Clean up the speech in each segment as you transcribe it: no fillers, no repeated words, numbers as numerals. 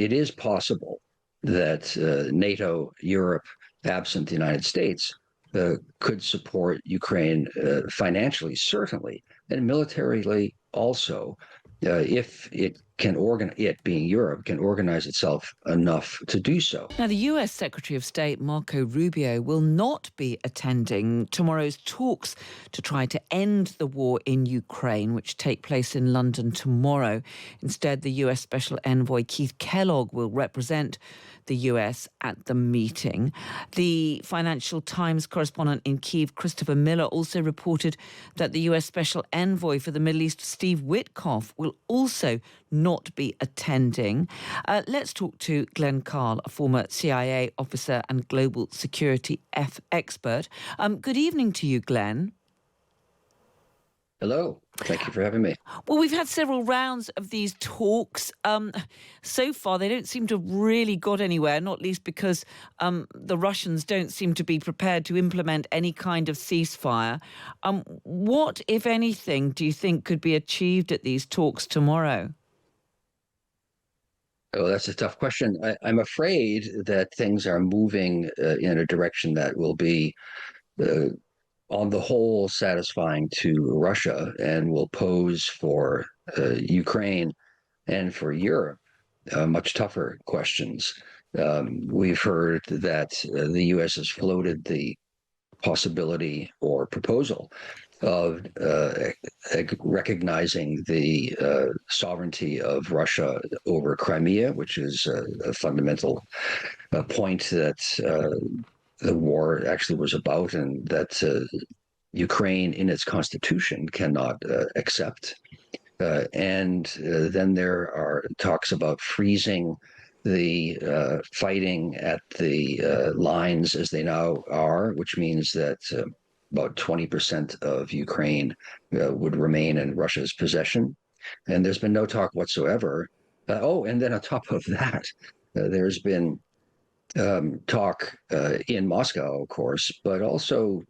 it is possible that NATO Europe, absent the United States, could support Ukraine financially, certainly, and militarily also, if it can it being Europe, can organize itself enough to do so. Now, the US Secretary of State Marco Rubio will not be attending tomorrow's talks to try to end the war in Ukraine, which take place in London tomorrow. Instead, the US Special Envoy Keith Kellogg will represent the US at the meeting. The Financial Times correspondent in Kyiv, Christopher Miller, also reported that the US Special Envoy for the Middle East, Steve Witkoff, will also not be attending. Let's talk to Glenn Carle, a former CIA officer and global security expert. Good evening to you, Glenn. Hello. Thank you for having me. Well, we've had several rounds of these talks. So far, they don't seem to have really got anywhere, not least because the Russians don't seem to be prepared to implement any kind of ceasefire. What, if anything, do you think could be achieved at these talks tomorrow? Oh, that's a tough question. I'm afraid that things are moving in a direction that will be on the whole, satisfying to Russia and will pose for Ukraine and for Europe much tougher questions. We've heard that the U.S. has floated the possibility or proposal of recognizing the sovereignty of Russia over Crimea, which is a fundamental point that the war actually was about, and that Ukraine in its constitution cannot accept. And then there are talks about freezing the fighting at the lines as they now are, which means that about 20% of Ukraine would remain in Russia's possession. And there's been no talk whatsoever. And then on top of that, there's been talk in Moscow, of course, but also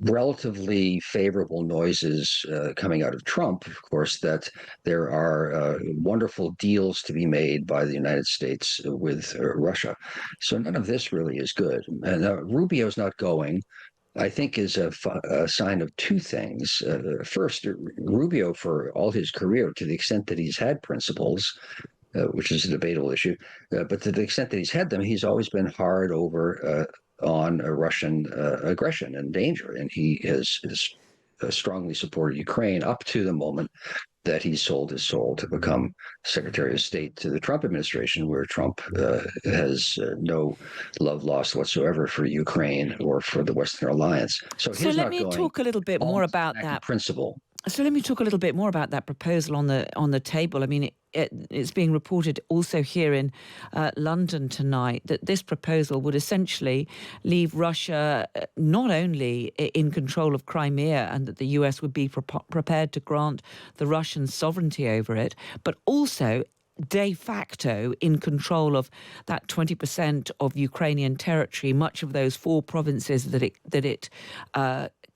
relatively favorable noises coming out of Trump, of course, that there are wonderful deals to be made by the United States with Russia. So none of this really is good. And Rubio's not going, I think, is a sign of two things. First, Rubio, for all his career, to the extent that he's had principles, which is a debatable issue, but to the extent that he's had them, he's always been hard over on Russian aggression and danger, and he has strongly supported Ukraine up to the moment that he sold his soul to become Secretary of State to the Trump administration, where Trump has no love lost whatsoever for Ukraine or for the Western alliance. So let me talk a little bit more about that principle. So let me talk a little bit more about that proposal on the table. I mean, it's being reported also here in London tonight that this proposal would essentially leave Russia not only in control of Crimea, and that the US would be prepared to grant the Russians sovereignty over it, but also de facto in control of that 20% of Ukrainian territory, much of those 4 provinces that it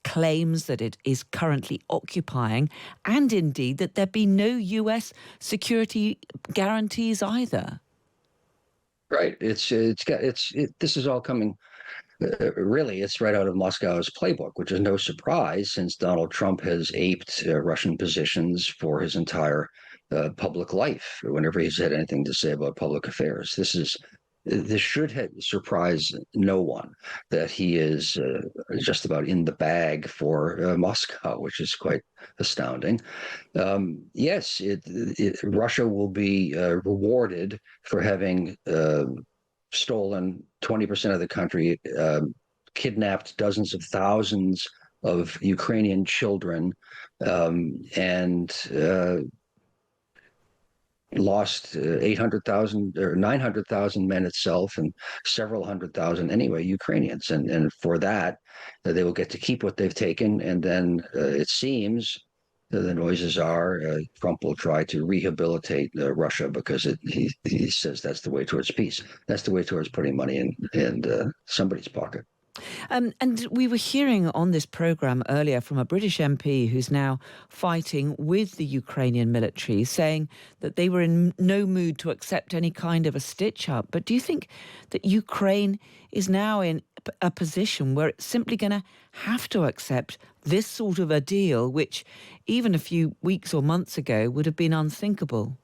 claims that it is currently occupying, and indeed that there be no US security guarantees either. Right. This is all coming. Really, it's right out of Moscow's playbook, which is no surprise since Donald Trump has aped Russian positions for his entire public life. Whenever he's had anything to say about public affairs, this should surprise no one that he is just about in the bag for Moscow, which is quite astounding. Yes, Russia will be rewarded for having stolen 20% of the country, kidnapped dozens of thousands of Ukrainian children, and lost 800,000 or 900,000 men itself, and several 100,000 anyway Ukrainians, and for that they will get to keep what they've taken, and then it seems the noises are Trump will try to rehabilitate Russia because he says that's the way towards peace. That's the way towards putting money in somebody's pocket. And we were hearing on this programme earlier from a British MP who's now fighting with the Ukrainian military, saying that they were in no mood to accept any kind of a stitch-up. But do you think that Ukraine is now in a position where it's simply going to have to accept this sort of a deal, which even a few weeks or months ago would have been unthinkable?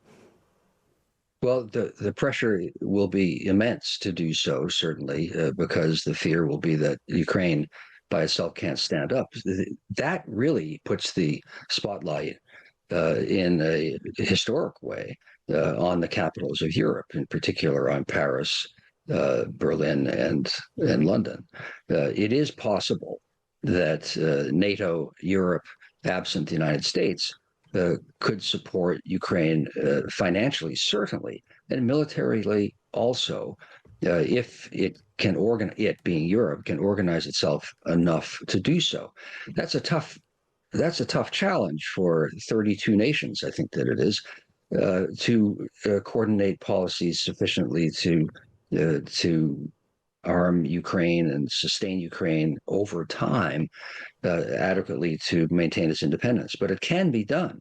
Well, the pressure will be immense to do so, certainly, because the fear will be that Ukraine by itself can't stand up. That really puts the spotlight in a historic way on the capitals of Europe, in particular on Paris, Berlin, and London. It is possible that NATO Europe, absent the United States, could support Ukraine financially, certainly, and militarily also, if it being Europe, can organize itself enough to do so. That's a tough challenge for 32 nations, I think that it is, to coordinate policies sufficiently to arm Ukraine and sustain Ukraine over time adequately to maintain its independence. But it can be done.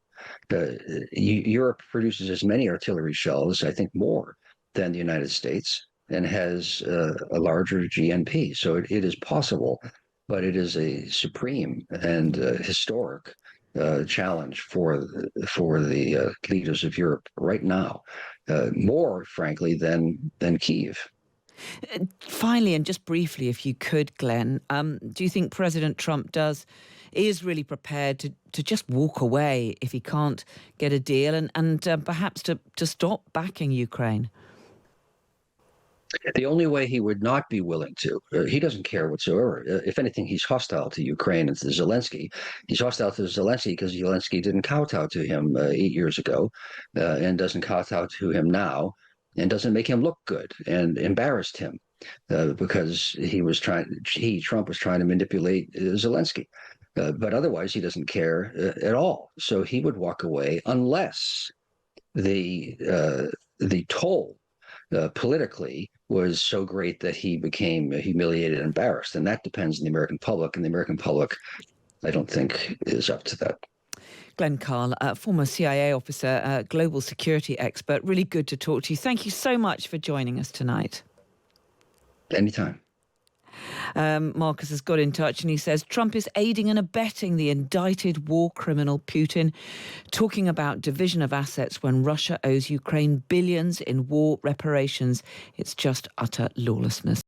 Europe produces as many artillery shells, I think more, than the United States, and has a larger GNP. So it is possible, but it is a supreme and historic challenge for the leaders of Europe right now, more frankly than Kyiv. Finally, and just briefly, if you could, Glenn, do you think President Trump is really prepared to just walk away if he can't get a deal and perhaps to stop backing Ukraine? The only way he would not be willing to, he doesn't care whatsoever. If anything, he's hostile to Ukraine and to Zelensky. He's hostile to Zelensky because Zelensky didn't kowtow to him 8 years ago and doesn't kowtow to him now and doesn't make him look good and embarrassed him because Trump was trying to manipulate Zelensky. But otherwise, he doesn't care at all. So he would walk away unless the toll politically was so great that he became humiliated and embarrassed. And that depends on the American public. And the American public, I don't think, is up to that. Glenn Carle, former CIA officer, global security expert. Really good to talk to you. Thank you so much for joining us tonight. Anytime. Marcus has got in touch and he says Trump is aiding and abetting the indicted war criminal Putin, talking about division of assets when Russia owes Ukraine billions in war reparations. It's just utter lawlessness.